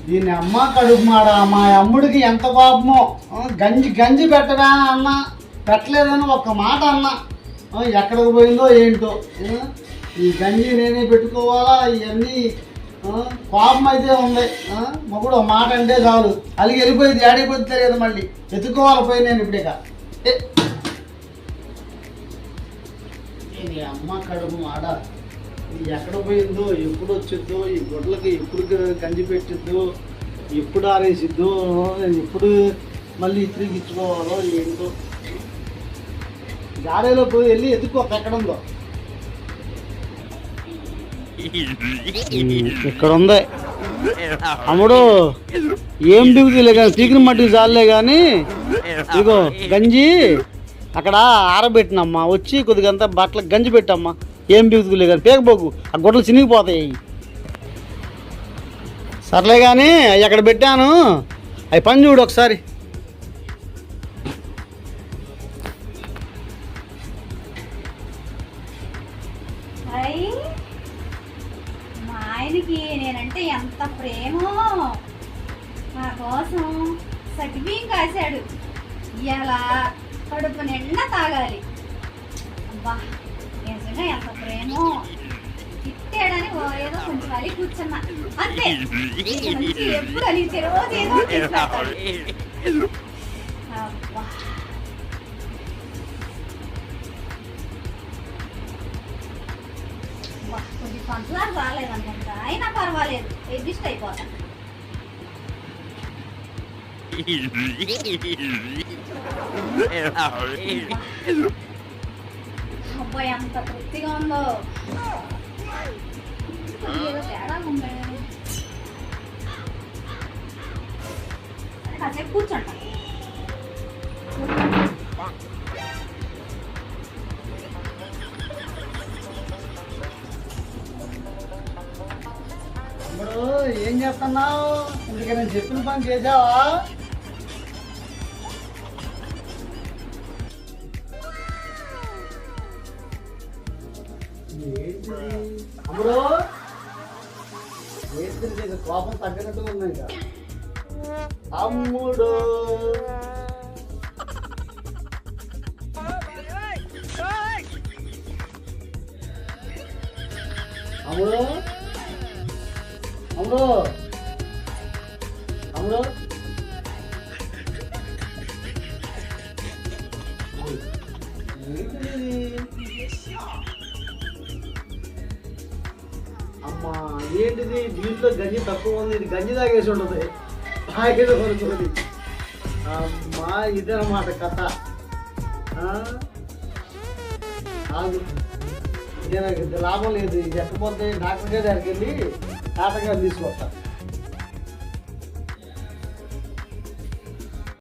దీని అమ్మ కడుపు మాడ మా అమ్ముడికి ఎంత పాపమో. గంజి గంజి పెట్టరా అన్న, పెట్టలేదని ఒక్క మాట అన్న. ఎక్కడికి పోయిందో ఏంటో. ఈ గంజి నేనే పెట్టుకోవాలా? ఇవన్నీ కోపం అయితే ఉంది. మొగుడు ఒక మాట అంటే చాలు అలిగి వెళ్ళిపోయింది. ఆడిపోతే కదా మళ్ళీ ఎత్తుకోవాలి పోయి నేను ఇప్పుడేక. ఇది అమ్మ కడుపు మాడ. ఎక్కడ పోయిందో, ఎప్పుడు వచ్చిద్దో, ఈ గుడ్లకి ఎప్పుడు గంజి పెట్టిద్దో, ఎప్పుడు ఆరేసిద్దో, ఎప్పుడు మళ్ళీ తిరిగి ఇచ్చుకోవాలో ఏంటో. గాడిలో పోయి వెళ్ళి ఎత్తుకో ఎక్కడ ఉందో. ఇక్కడ ఉంది అమ్ముడు. ఏం దిగుతులే కానీ చీకటి మట్టికి చాలే కానీ ఇగో గంజి అక్కడ ఆరబెట్టినమ్మా. వచ్చి కొద్దిగంతా బట్టలకు గంజి పెట్టమ్మా. ఏం బిగుతులే కానీ పేకపోకు, ఆ గుడ్డలు చినిగిపోతాయి. సర్లే కానీ అవి అక్కడ పెట్టాను, అవి పని చూడు ఒకసారి. మా ఆయనకి నేనంటే ఎంత ప్రేమో. నా కోసం సగ్బియ్యం కాశాడు. ఇలా కడుపు నిండా తాగాలి. అబ్బా నిజంగా ఎంత ప్రేమో. తిట్టాడని ఏదో కొంచెం అలిగి కూర్చున్నా అంతే. ఎప్పుడు అలిగితే రోజు ఏదో అబ్బా కొంచెం పంచదార రాలేదనుకుంటా, అయినా పర్వాలేదు, అడ్జస్ట్ అయిపోతా. అబ్బా ఎంత తృప్తిగా ఉందో. ఏదో తేడా ఉంది. కాసేపు కూర్చోండి. ఇప్పుడు ఏం చేస్తున్నావు? ఇందుకే నేను చెప్పిన పని చేసావా? అమ్ముడు ఏంటి కోపం తగ్గినట్టుగా ఉంది ఇంకా. అమ్ముడు అమ్ముడు అమ్ముడు అమ్ముడు అమ్మా ఏంటిది? దీంట్లో గంజి తక్కువ ఉంది, ఇది గంజి తాగేసి ఉంటుంది. తాగేది కొనుక్కోది. అమ్మా ఇదన్నమాట కథ. ఇదే నాకు లాభం లేదు. ఇది ఎక్కపోతే డాక్టర్ గారి దగ్గరికి వెళ్ళి టాటా గారు తీసుకొస్తా.